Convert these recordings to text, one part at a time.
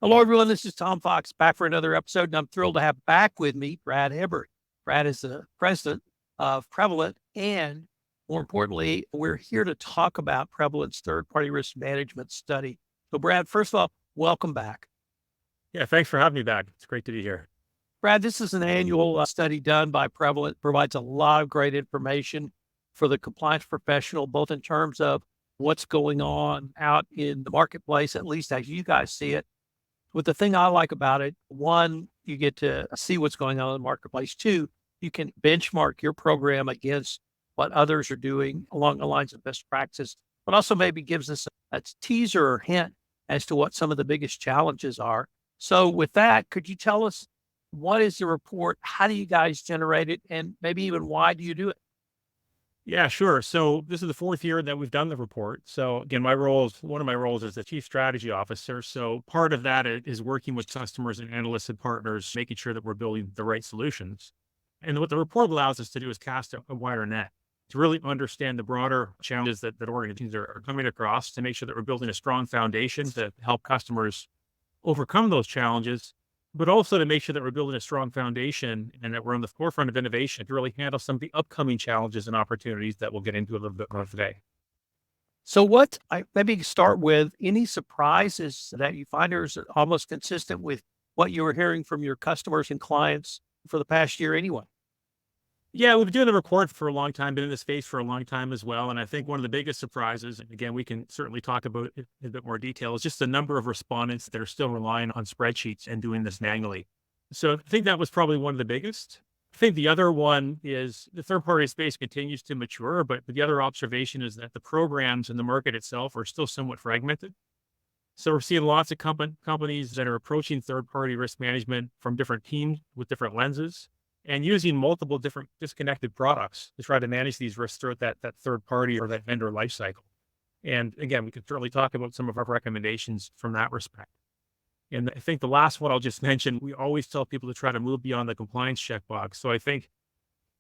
Hello, everyone. This is Tom Fox back for another episode, and I'm thrilled to have back with me Brad Hibbert. Brad is the president of Prevalent, and more importantly, we're here to talk about Prevalent's third-party risk management study. So, Brad, first of all, welcome back. Yeah, thanks for having me back. It's great to be here. Brad, this is an annual study done by Prevalent, provides a lot of great information for the compliance professional, both in terms of what's going on out in the marketplace, at least as you guys see it. But the thing I like about it, one, you get to see what's going on in the marketplace. Two, you can benchmark your program against what others are doing along the lines of best practice, but also maybe gives us a teaser or hint as to what some of the biggest challenges are. So with that, could you tell us what is the report? How do you guys generate it? And maybe even why do you do it? Yeah, sure. So this is the fourth year that we've done the report. So again, one of my roles is the chief strategy officer. So part of that is working with customers and analysts and partners, making sure that we're building the right solutions. And what the report allows us to do is cast a wider net to really understand the broader challenges that organizations are coming across, to make sure that we're building a strong foundation to help customers overcome those challenges, but also to make sure that we're building a strong foundation and that we're on the forefront of innovation to really handle some of the upcoming challenges and opportunities that we'll get into a little bit more today. So what I maybe start with any surprises that you find are almost consistent with what you were hearing from your customers and clients for the past year anyway. Yeah, we've been doing the report for a long time, been in this space for a long time as well. And I think one of the biggest surprises, and again, we can certainly talk about it in a bit more detail, is just the number of respondents that are still relying on spreadsheets and doing this manually. So I think that was probably one of the biggest. I think the other one is the third party space continues to mature, but the other observation is that the programs and the market itself are still somewhat fragmented. So we're seeing lots of companies that are approaching third party risk management from different teams with different lenses and using multiple different disconnected products to try to manage these risks throughout that third party or that vendor lifecycle. And again, we can certainly talk about some of our recommendations from that respect. And I think the last one I'll just mention, we always tell people to try to move beyond the compliance checkbox. So I think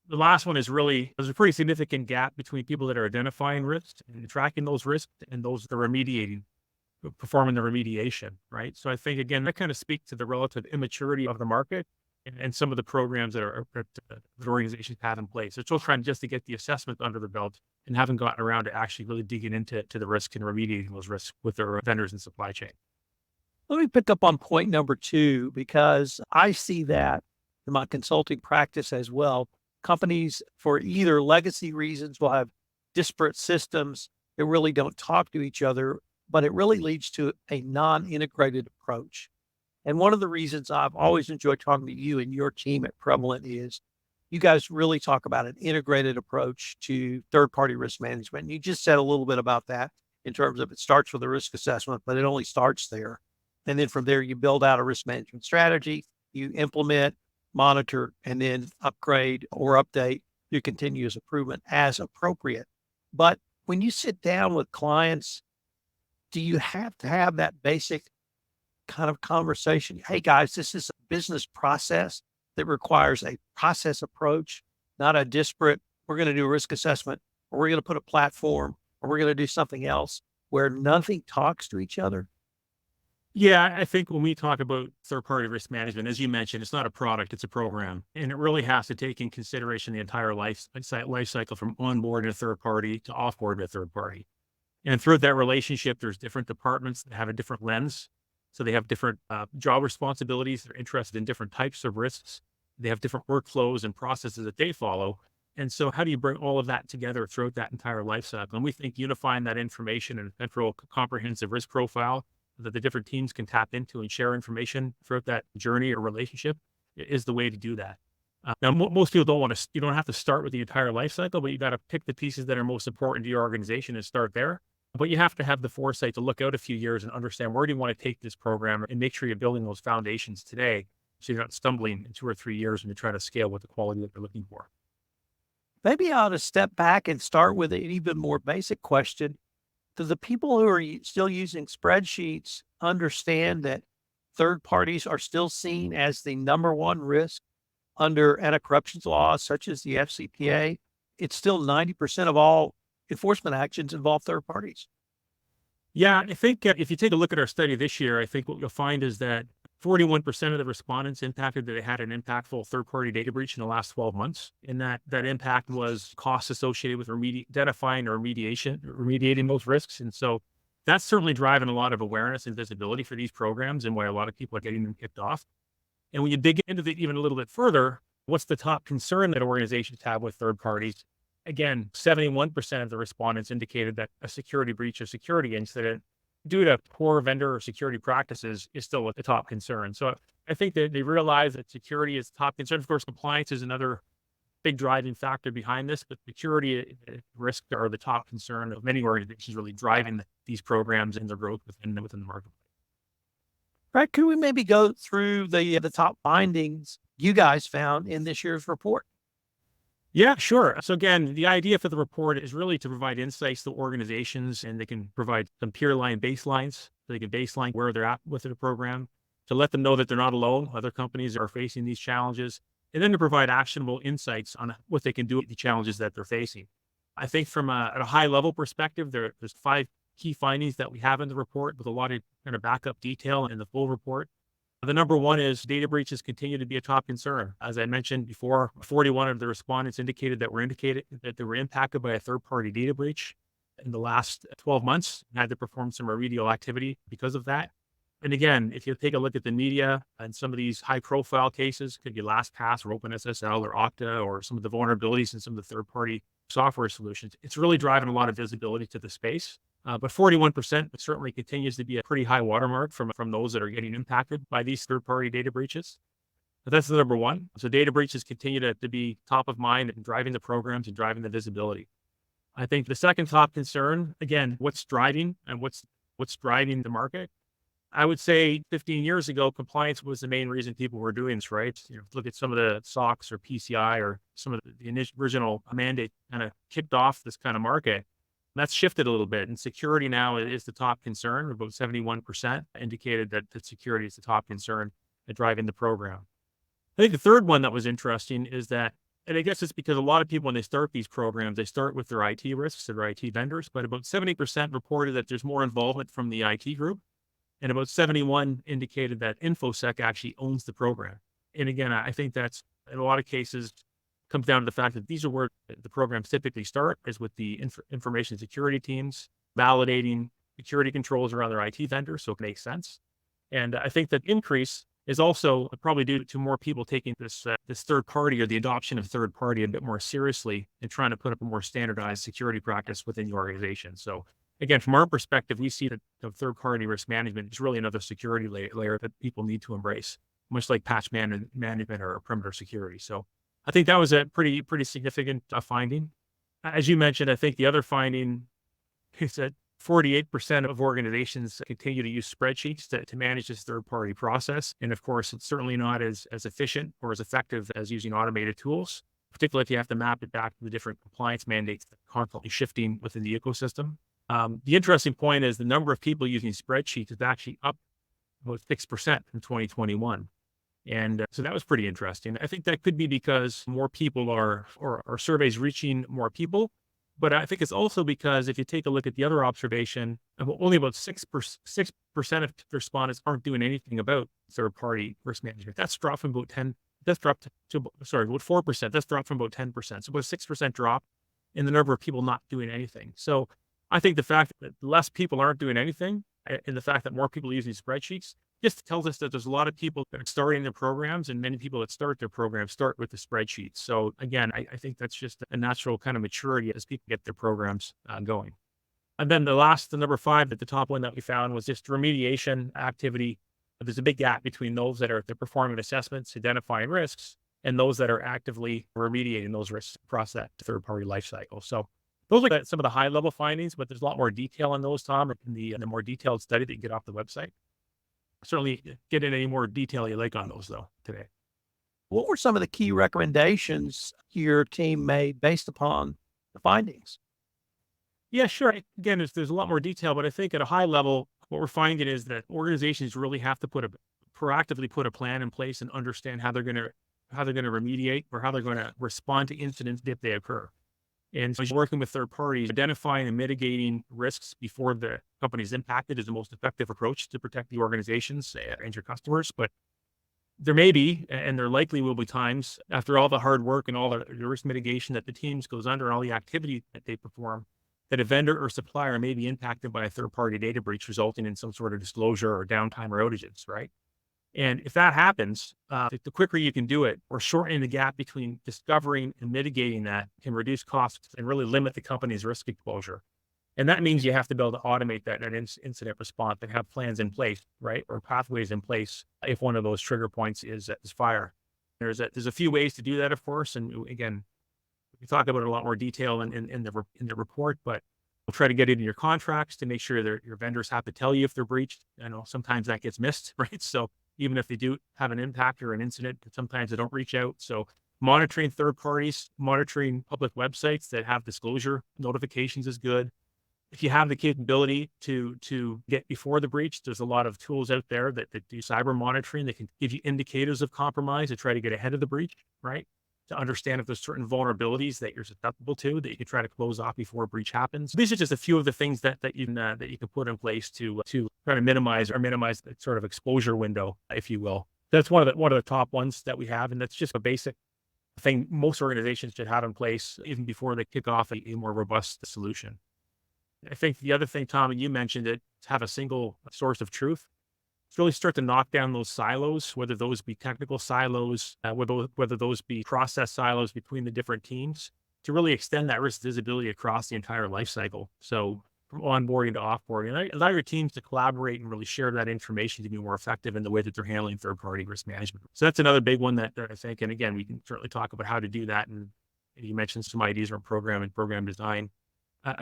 the last one is really, there's a pretty significant gap between people that are identifying risks and tracking those risks and those that are remediating, performing the remediation, right? So I think, again, that kind of speaks to the relative immaturity of the market and some of the programs that organizations have in place. They're still trying just to get the assessment under the belt and haven't gotten around to actually really digging into the risks and remediating those risks with their vendors and supply chain. Let me pick up on point number two, because I see that in my consulting practice as well. Companies, for either legacy reasons, will have disparate systems that really don't talk to each other, but it really leads to a non-integrated approach. And one of the reasons I've always enjoyed talking to you and your team at Prevalent is you guys really talk about an integrated approach to third-party risk management. And you just said a little bit about that in terms of it starts with a risk assessment, but it only starts there. And then from there, you build out a risk management strategy, you implement, monitor, and then upgrade or update your continuous improvement as appropriate. But when you sit down with clients, do you have to have that basic kind of conversation? Hey guys, this is a business process that requires a process approach, not a disparate, we're going to do a risk assessment, or we're going to put a platform, or we're going to do something else where nothing talks to each other. Yeah, I think when we talk about third-party risk management, as you mentioned, it's not a product, it's a program. And it really has to take in consideration the entire life cycle from onboarding a third party to offboarding a third party. And through that relationship, there's different departments that have a different lens. So they have different job responsibilities. They're interested in different types of risks. They have different workflows and processes that they follow. And so how do you bring all of that together throughout that entire life cycle? And we think unifying that information in a central comprehensive risk profile that the different teams can tap into and share information throughout that journey or relationship is the way to do that. Now, most people don't want to, you don't have to start with the entire life cycle, but you got to pick the pieces that are most important to your organization and start there. But you have to have the foresight to look out a few years and understand where do you want to take this program and make sure you're building those foundations today so you're not stumbling in 2 or 3 years when you're trying to scale with the quality that you're looking for. Maybe I ought to step back and start with an even more basic question. Do the people who are still using spreadsheets understand that third parties are still seen as the number one risk under anti-corruption laws, such as the FCPA? It's still 90% of all enforcement actions involve third parties. Yeah, I think if you take a look at our study this year, I think what you'll find is that 41% of the respondents impacted that they had an impactful third-party data breach in the last 12 months. And that impact was costs associated with identifying or remediating those risks. And so that's certainly driving a lot of awareness and visibility for these programs and why a lot of people are getting them kicked off. And when you dig into it even a little bit further, what's the top concern that organizations have with third parties? Again, 71% of the respondents indicated that a security breach or security incident due to poor vendor or security practices is still a top concern. So I think that they realize that security is top concern. Of course, compliance is another big driving factor behind this, but security risk are the top concern of many organizations really driving these programs and their growth within the market. Right? Could we maybe go through the top findings you guys found in this year's report? Yeah, sure. So again, the idea for the report is really to provide insights to organizations, and they can provide some peer line baselines. So they can baseline where they're at with the program, to let them know that they're not alone. Other companies are facing these challenges, and then to provide actionable insights on what they can do with the challenges that they're facing. I think from at a high level perspective, there's 5 key findings that we have in the report with a lot of kind of backup detail in the full report. The number one is data breaches continue to be a top concern. As I mentioned before, 41 of the respondents indicated that they were impacted by a third-party data breach in the last 12 months and had to perform some remedial activity because of that. And again, if you take a look at the media and some of these high-profile cases, could be LastPass or OpenSSL or Okta or some of the vulnerabilities in some of the third-party software solutions, it's really driving a lot of visibility to the space. But 41% certainly continues to be a pretty high watermark from those that are getting impacted by these third-party data breaches. But that's the number one. So data breaches continue to be top of mind and driving the programs and driving the visibility. I think the second top concern, again, what's driving the market? I would say 15 years ago, compliance was the main reason people were doing this, right? Look at some of the SOX or PCI or some of the original mandate kind of kicked off this kind of market. That's shifted a little bit, and security now is the top concern. About 71% indicated that security is the top concern at driving the program. I think the third one that was interesting is that, and I guess it's because a lot of people, when they start these programs, they start with their IT risks, their IT vendors, but about 70% reported that there's more involvement from the IT group, and about 71 indicated that InfoSec actually owns the program. And again, I think that's, in a lot of cases, comes down to the fact that these are where the programs typically start, is with the information security teams validating security controls around their IT vendors. So it makes sense. And I think that increase is also probably due to more people taking this third party or the adoption of third party a bit more seriously and trying to put up a more standardized security practice within the organization. So again, from our perspective, we see that the third party risk management is really another security layer that people need to embrace, much like patch management or perimeter security. So I think that was a pretty significant finding. As you mentioned, I think the other finding is that 48% of organizations continue to use spreadsheets to manage this third-party process. And of course, it's certainly not as efficient or as effective as using automated tools, particularly if you have to map it back to the different compliance mandates that are constantly shifting within the ecosystem. The interesting point is the number of people using spreadsheets is actually up about 6% from 2021. And so that was pretty interesting. I think that could be because more people or surveys reaching more people. But I think it's also because if you take a look at the other observation, only about 6% of respondents aren't doing anything about third-party risk management. That's dropped from about 10. That's dropped to about 4%. That's dropped from about 10%. So about a 6% drop in the number of people not doing anything. So I think the fact that less people aren't doing anything, and the fact that more people are using spreadsheets, just tells us that there's a lot of people that are starting their programs, and many people that start their programs start with the spreadsheets. So again, I think that's just a natural kind of maturity as people get their programs going. And then the number 5, at the top one that we found was just remediation activity. There's a big gap between those that are performing assessments, identifying risks, and those that are actively remediating those risks across that third-party lifecycle. So those are some of the high-level findings, but there's a lot more detail on those, Tom, in the more detailed study that you get off the website. Certainly get in any more detail you like on those, though, today. What were some of the key recommendations your team made based upon the findings? Yeah, sure. Again, there's a lot more detail, but I think at a high level, what we're finding is that organizations really have to proactively put a plan in place and understand how they're going to remediate or how they're going to respond to incidents if they occur. And so working with third parties, identifying and mitigating risks before the company is impacted is the most effective approach to protect the organizations and your customers. But there may be, and there likely will be times after all the hard work and all the risk mitigation that the teams goes under and all the activity that they perform, that a vendor or supplier may be impacted by a third party data breach resulting in some sort of disclosure or downtime or outages, right? And if that happens, the quicker you can do it, or shortening the gap between discovering and mitigating that can reduce costs and really limit the company's risk exposure. And that means you have to be able to automate that incident response and have plans in place, right? Or pathways in place if one of those trigger points is fire. There's a few ways to do that, of course. And again, we talk about it in a lot more detail in the report, but we'll try to get it in your contracts to make sure that your vendors have to tell you if they're breached. I know sometimes that gets missed, right? So even if they do have an impact or an incident, sometimes they don't reach out. So monitoring third parties, monitoring public websites that have disclosure notifications is good. If you have the capability to get before the breach, there's a lot of tools out there that do cyber monitoring. They can give you indicators of compromise to try to get ahead of the breach, right? To understand if there's certain vulnerabilities that you're susceptible to that you can try to close off before a breach happens. These are just a few of the things that you can put in place to try to minimize the sort of exposure window, if you will. That's one of the top ones that we have, and that's just a basic thing most organizations should have in place even before they kick off a more robust solution. I think the other thing, Tom, and you mentioned it, to have a single source of truth. To really start to knock down those silos, whether those be technical silos, whether those be process silos between the different teams, to really extend that risk visibility across the entire life cycle. So from onboarding to offboarding, allow your teams to collaborate and really share that information to be more effective in the way that they're handling third-party risk management. So that's another big one that I think, and again, we can certainly talk about how to do that. And you mentioned some ideas around program and program design.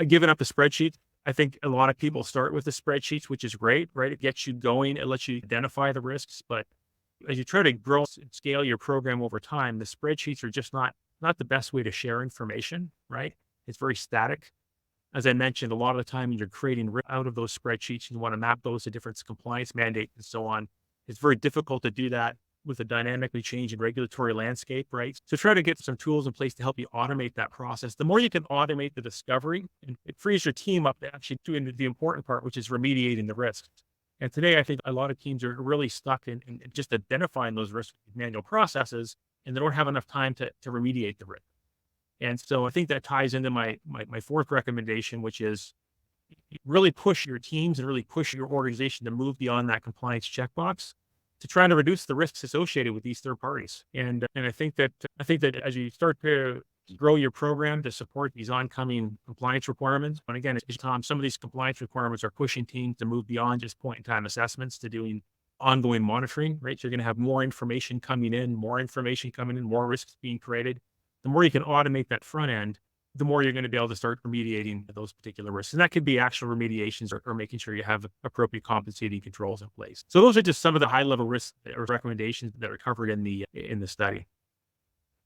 Giving up the spreadsheet. I think a lot of people start with the spreadsheets, which is great, right? It gets you going. It lets you identify the risks. But as you try to grow and scale your program over time, the spreadsheets are just not the best way to share information, right? It's very static. As I mentioned, a lot of the time you're creating out of those spreadsheets, you want to map those to different compliance mandates and so on. It's very difficult to do that with a dynamically changing regulatory landscape, right? So try to get some tools in place to help you automate that process. The more you can automate the discovery, it frees your team up to actually do the important part, which is remediating the risks. And today, I think a lot of teams are really stuck in just identifying those risks with manual processes, and they don't have enough time to remediate the risk. And so I think that ties into my fourth recommendation, which is really push your teams and really push your organization to move beyond that compliance checkbox to try to reduce the risks associated with these third parties. And I think that as you start to grow your program to support these oncoming compliance requirements, and again, as Tom, some of these compliance requirements are pushing teams to move beyond just point in time assessments to doing ongoing monitoring, right? So you're going to have more information coming in, more risks being created. The more you can automate that front end, the more you're going to be able to start remediating those particular risks. And that could be actual remediations or making sure you have appropriate compensating controls in place. So those are just some of the high level risks or recommendations that are covered in the study.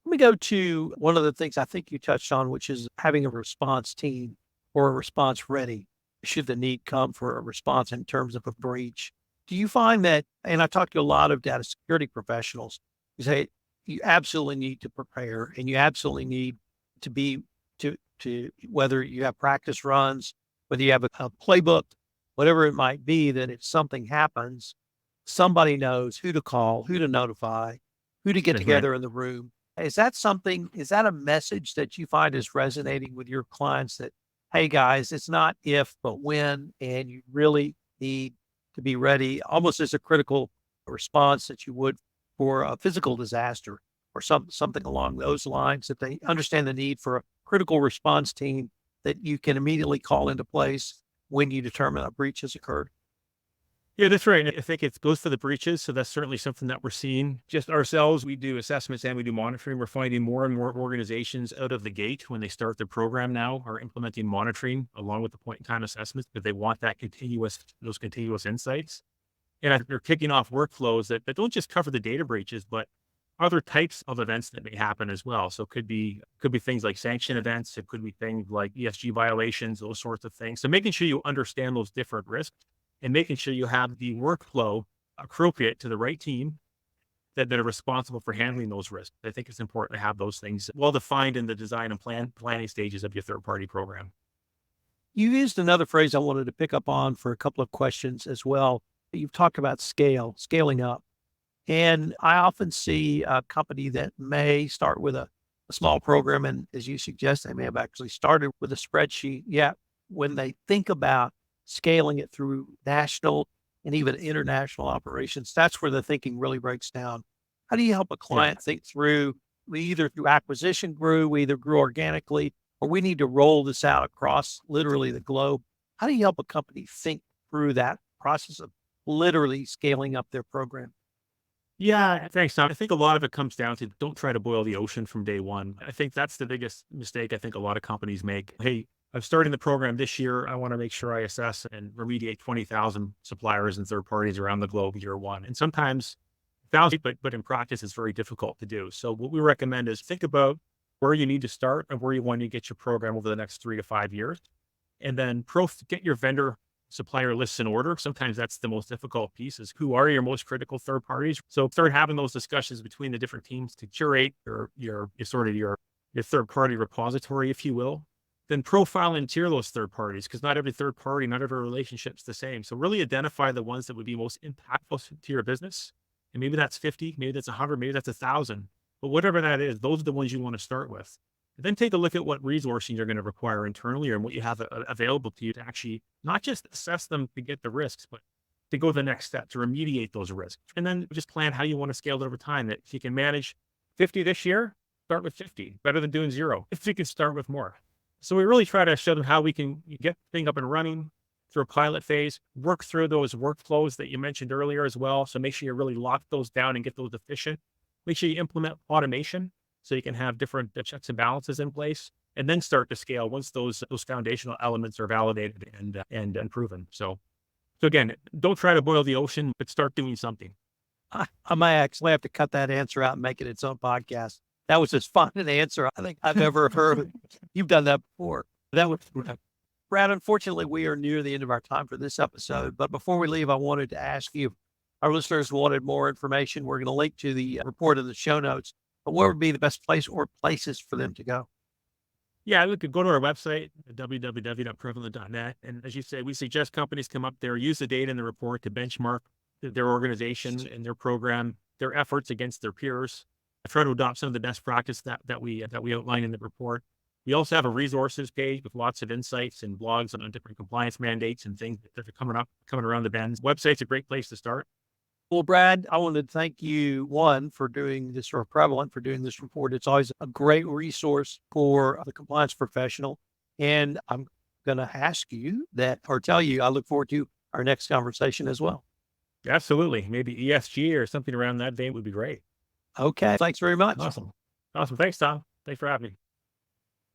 Let me go to one of the things I think you touched on, which is having a response team or a response ready should the need come for a response in terms of a breach. Do you find that, and I talked to a lot of data security professionals, who say you absolutely need to prepare and you absolutely need to be to whether you have practice runs, whether you have a playbook, whatever it might be, that if something happens, somebody knows who to call, who to notify, who to get together in the room. Is that a message that you find is resonating with your clients that, hey guys, it's not if, but when, and you really need to be ready almost as a critical response that you would for a physical disaster or something along those lines, that they understand the need for a critical response team that you can immediately call into place when you determine a breach has occurred? Yeah, that's right. And I think it goes for the breaches. So that's certainly something that we're seeing. Just ourselves, we do assessments and we do monitoring. We're finding more and more organizations out of the gate when they start their program now are implementing monitoring along with the point in time assessments because they want those continuous insights. And they're kicking off workflows that don't just cover the data breaches, but other types of events that may happen as well. So it could be things like sanction events. It could be things like ESG violations, those sorts of things. So making sure you understand those different risks and making sure you have the workflow appropriate to the right team that are responsible for handling those risks. I think it's important to have those things well defined in the design and planning stages of your third party program. You used another phrase I wanted to pick up on for a couple of questions as well. You've talked about scaling up. And I often see a company that may start with a small program. And as you suggest, they may have actually started with a spreadsheet. Yet when they think about scaling it through national and even international operations, that's where the thinking really breaks down. How do you help a Yeah. client think through, we either through acquisition grew, we either grew organically, or we need to roll this out across literally the globe? How do you help a company think through that process of literally scaling up their program? Yeah, thanks, Tom. I think a lot of it comes down to don't try to boil the ocean from day one. I think that's the biggest mistake I think a lot of companies make. Hey, I'm starting the program this year. I want to make sure I assess and remediate 20,000 suppliers and third parties around the globe year one. And sometimes thousands, but in practice, it's very difficult to do. So what we recommend is think about where you need to start and where you want to get your program over the next 3 to 5 years. And then get your vendor supplier lists in order. Sometimes that's the most difficult piece is who are your most critical third parties. So start having those discussions between the different teams to curate your third party repository, if you will. Then profile and tier those third parties because not every third party, not every relationship's the same. So really identify the ones that would be most impactful to your business. And maybe that's 50, maybe that's 100, maybe that's 1,000. But whatever that is, those are the ones you want to start with. And then take a look at what resourcing you're going to require internally and what you have available to you to actually not just assess them to get the risks, but to go the next step to remediate those risks. And then just plan how you want to scale it over time. That if you can manage 50 this year, start with 50, better than doing zero. If you can start with more. So we really try to show them how we can get things up and running through a pilot phase, work through those workflows that you mentioned earlier as well. So make sure you really lock those down and get those efficient. Make sure you implement automation so you can have different checks and balances in place, and then start to scale once those foundational elements are validated and proven. So again, don't try to boil the ocean, but start doing something. I might actually have to cut that answer out and make it its own podcast. That was as fun an answer I think I've ever heard. You've done that before. That was Brad. Unfortunately, we are near the end of our time for this episode. But before we leave, I wanted to ask you, our listeners wanted more information. We're going to link to the report in the show notes. But where would be the best place or places for them to go? Yeah, we could go to our website, www.prevalent.net. And as you say, we suggest companies come up there, use the data in the report to benchmark their organization and their program, their efforts against their peers. Try to adopt some of the best practice that we outline in the report. We also have a resources page with lots of insights and blogs on different compliance mandates and things that are coming around the bends. Website's a great place to start. Well, Brad, I wanted to thank you, one, for doing this, or Prevalent for doing this report. It's always a great resource for the compliance professional. And I'm going to ask you that, or tell you, I look forward to our next conversation as well. Absolutely. Maybe ESG or something around that vein would be great. Okay. Thanks very much. Awesome. Thanks, Tom. Thanks for having me.